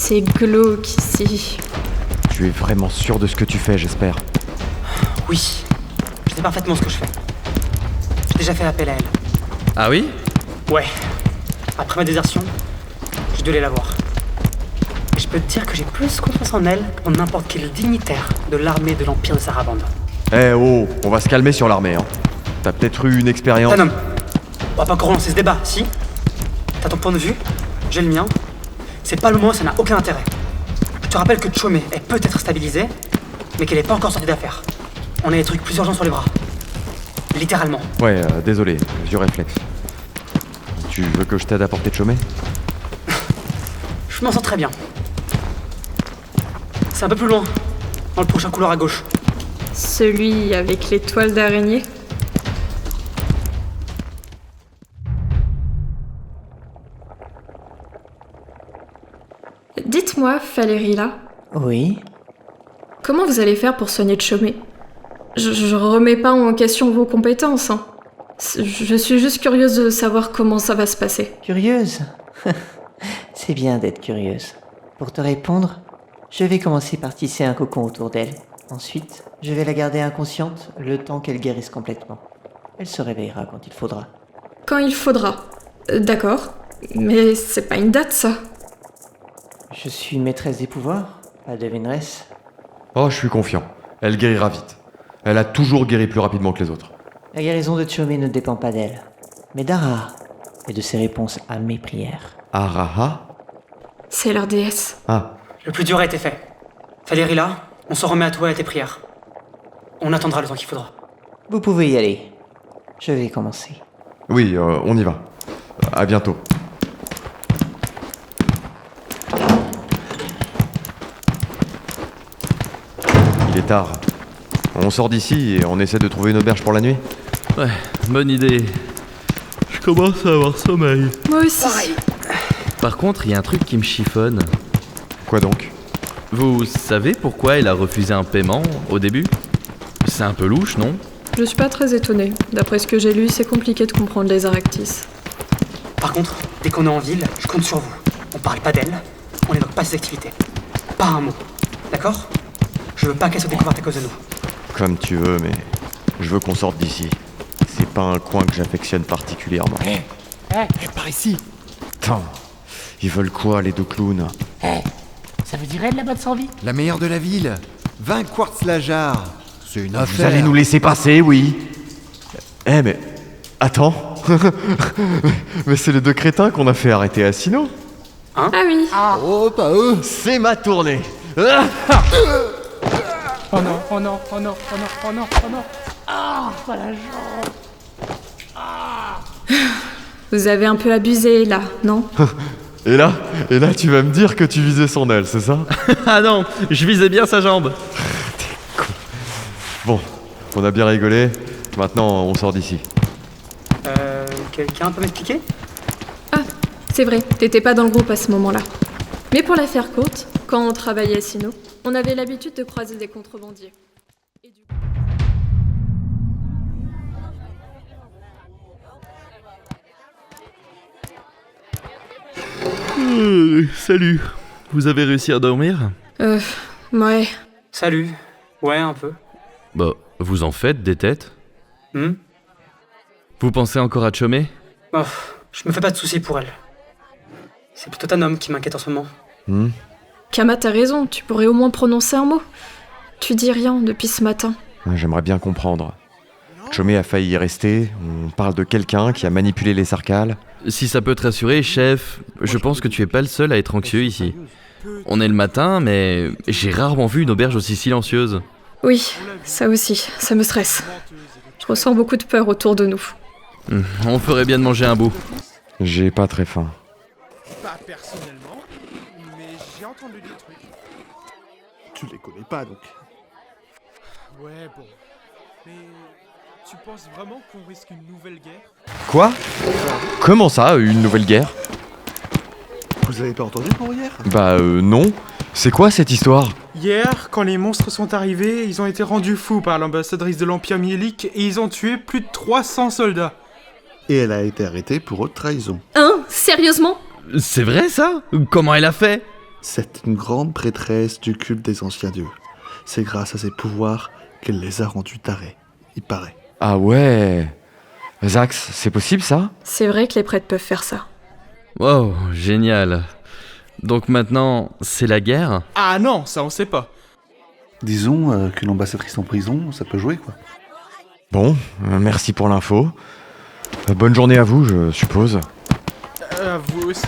C'est glauque ici. Tu es vraiment sûr de ce que tu fais, j'espère. Oui, je sais parfaitement ce que je fais. J'ai déjà fait appel à elle. Ah oui? Ouais. Après ma désertion, je devais la voir. Et je peux te dire que j'ai plus confiance en elle qu'en n'importe quel dignitaire de l'armée de l'Empire de Sarabande. Eh oh, on va se calmer sur l'armée, hein. T'as peut-être eu une expérience... Tanom, on va pas encore relancer ce débat, si? T'as ton point de vue, j'ai le mien. C'est pas le moment, ça n'a aucun intérêt. Je te rappelle que Chomé est peut-être stabilisée, mais qu'elle est pas encore sortie d'affaire. On a des trucs plus urgents sur les bras. Littéralement. Ouais, désolé, vieux réflexe. Tu veux que je t'aide à porter Chomé? Je m'en sors très bien. C'est un peu plus loin, dans le prochain couloir à gauche. Celui avec les toiles d'araignée. Dites-moi, Falérila, Oui. comment vous allez faire pour soigner Chomé? Je remets pas en question vos compétences, hein. Je suis juste curieuse de savoir comment ça va se passer. Curieuse? C'est bien d'être curieuse. Pour te répondre, je vais commencer par tisser un cocon autour d'elle. Ensuite, je vais la garder inconsciente le temps qu'elle guérisse complètement. Elle se réveillera quand il faudra. Quand il faudra. D'accord. Mais c'est pas une date, ça. Je suis maîtresse des pouvoirs, pas devineresse. Oh, je suis confiant. Elle guérira vite. Elle a toujours guéri plus rapidement que les autres. La guérison de Chomé ne dépend pas d'elle, mais d'Ara et de ses réponses à mes prières. Araha? C'est leur déesse. Ah, Le plus dur a été fait. Falérila, on s'en remet à toi et à tes prières. On attendra le temps qu'il faudra. Vous pouvez y aller. Je vais commencer. oui, on y va. À bientôt. Il est tard. On sort d'ici et on essaie de trouver une auberge pour la nuit? Ouais, bonne idée. Je commence à avoir sommeil. Moi aussi. Par contre, il y a un truc qui me chiffonne. Quoi donc? Vous savez pourquoi elle a refusé un paiement au début? C'est un peu louche, non? Je suis pas très étonnée. D'après ce que j'ai lu, c'est compliqué de comprendre les Aractis. Par contre, dès qu'on est en ville, je compte sur vous. On parle pas d'elle, on n'évoque pas ses activités. Pas un mot. D'accord? Je veux pas qu'elle soit découverte à cause de nous. Comme tu veux, mais je veux qu'on sorte d'ici. C'est pas un coin que j'affectionne particulièrement. Par ici. Putain, ils veulent quoi, les deux clowns? Ça vous dirait de la botte sans vie? La meilleure de la ville. 20 quartz la jarre. C'est une Vous affaire. allez nous laisser passer, oui? Eh, mais... Attends. Mais c'est les deux crétins qu'on a fait arrêter à Sino. Ah oui. Oh, pas eux. C'est ma tournée. Oh non, oh non, oh non, oh non, oh non, oh non. Ah, pas la jambe. Vous avez un peu abusé, là, non? Et là, tu vas me dire que tu visais son aile, c'est ça? Ah non, je visais bien sa jambe. Bon, on a bien rigolé. Maintenant, on sort d'ici. Quelqu'un peut m'expliquer? Ah, c'est vrai, t'étais pas dans le groupe à ce moment-là. Mais pour la faire courte, quand on travaillait à Sino, on avait l'habitude de croiser des contrebandiers. Et du coup... Salut. Vous avez réussi à dormir? Ouais. Salut. Ouais, un peu. Bah, vous en faites des têtes? Hmm? Vous pensez encore à Chomé? Oh, je me fais pas de soucis pour elle. C'est plutôt un homme qui m'inquiète en ce moment. Kama, t'as raison, tu pourrais au moins prononcer un mot. Tu dis rien depuis ce matin. J'aimerais bien comprendre. Chomé a failli y rester. On parle de quelqu'un qui a manipulé les sarcales. Si ça peut te rassurer, chef, je pense que tu es pas le seul à être anxieux ici. On est le matin, mais j'ai rarement vu une auberge aussi silencieuse. Oui, ça aussi, ça me stresse. Je ressens beaucoup de peur autour de nous. On ferait bien de manger un bout. J'ai pas très faim. Pas personnellement, mais j'ai entendu des trucs. Tu les connais pas donc. Ouais, bon. Mais tu penses vraiment qu'on risque une nouvelle guerre? Quoi? Comment ça, une nouvelle guerre? Vous avez pas entendu pour hier? Bah non. C'est quoi cette histoire? Hier, quand les monstres sont arrivés, ils ont été rendus fous par l'ambassadrice de l'Empire Miélique et ils ont tué plus de 300 soldats. Et elle a été arrêtée pour haute trahison. Hein? Sérieusement? C'est vrai ça? Comment elle a fait? C'est une grande prêtresse du culte des anciens dieux. C'est grâce à ses pouvoirs qu'elle les a rendus tarés, il paraît. Ah ouais. Zax, c'est possible ça? C'est vrai que les prêtres peuvent faire ça. Wow, génial. Donc maintenant, c'est la guerre? Ah non, ça on sait pas. Disons qu'une ambassadrice en prison, ça peut jouer quoi. Bon, merci pour l'info. Bonne journée à vous, je suppose. Vous aussi.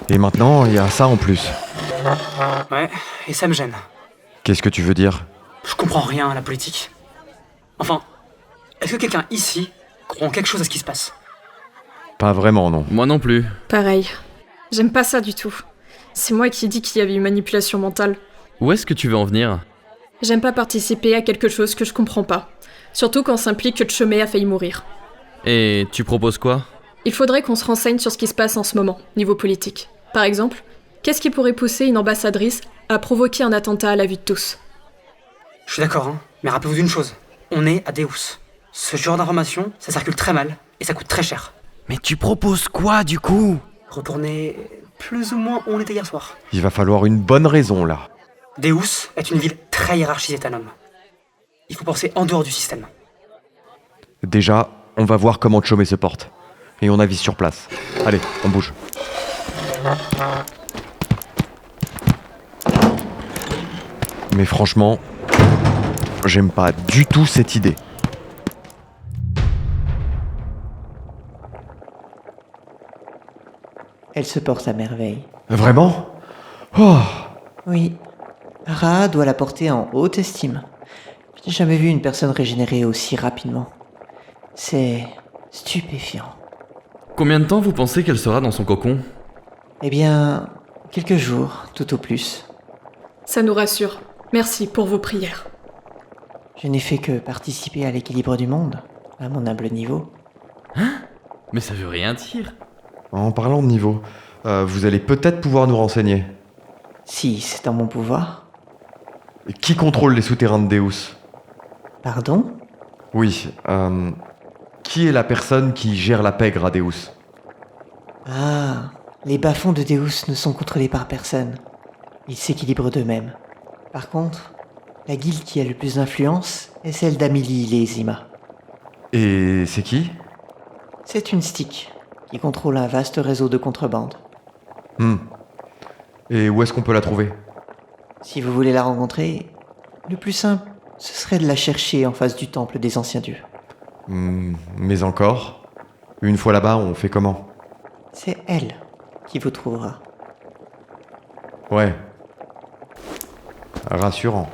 Et maintenant, il y a ça en plus. Ouais, et ça me gêne. Qu'est-ce que tu veux dire? Je comprends rien à la politique. Enfin, est-ce que quelqu'un ici croit en quelque chose à ce qui se passe? Pas vraiment, non. Moi non plus. Pareil. J'aime pas ça du tout. C'est moi qui dis qu'il y avait une manipulation mentale. Où est-ce que tu veux en venir? J'aime pas participer à quelque chose que je comprends pas. Surtout quand ça implique que Chomé a failli mourir. Et tu proposes quoi? Il faudrait qu'on se renseigne sur ce qui se passe en ce moment, niveau politique. Par exemple, qu'est-ce qui pourrait pousser une ambassadrice à provoquer un attentat à la vue de tous? Je suis d'accord, hein, mais rappelez-vous d'une chose. On est à Deus. Ce genre d'information, ça circule très mal et ça coûte très cher. Mais tu proposes quoi du coup? Retourner plus ou moins où on était hier soir. Il va falloir une bonne raison, là. Deus est une ville très hiérarchisée, Tanom. Il faut penser en dehors du système. Déjà, on va voir comment Chomé se porte. Et on avise sur place. Allez, on bouge. Mais franchement, j'aime pas du tout cette idée. Elle se porte à merveille. Vraiment? Oh! Oui, Ra doit la porter en haute estime. Je n'ai jamais vu une personne régénérer aussi rapidement. C'est stupéfiant. Combien de temps vous pensez qu'elle sera dans son cocon? Eh bien, quelques jours, tout au plus. Ça nous rassure. Merci pour vos prières. Je n'ai fait que participer à l'équilibre du monde, à mon humble niveau. Mais ça veut rien dire. En parlant de niveau, vous allez peut-être pouvoir nous renseigner. Si c'est en mon pouvoir. Qui contrôle les souterrains de Deus? Pardon? Oui, qui est la personne qui gère la pègre à Deus? Ah, les bas-fonds de Deus ne sont contrôlés par personne. Ils s'équilibrent d'eux-mêmes. Par contre, la guilde qui a le plus d'influence est celle d'Amélie Lésima. Et c'est qui? C'est une stick qui contrôle un vaste réseau de contrebande. Et où est-ce qu'on peut la trouver? Si vous voulez la rencontrer, le plus simple, ce serait de la chercher en face du temple des anciens dieux. Mais encore? Une fois là-bas, on fait comment? C'est elle qui vous trouvera. Ouais. Rassurant.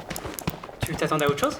Tu t'attendais à autre chose?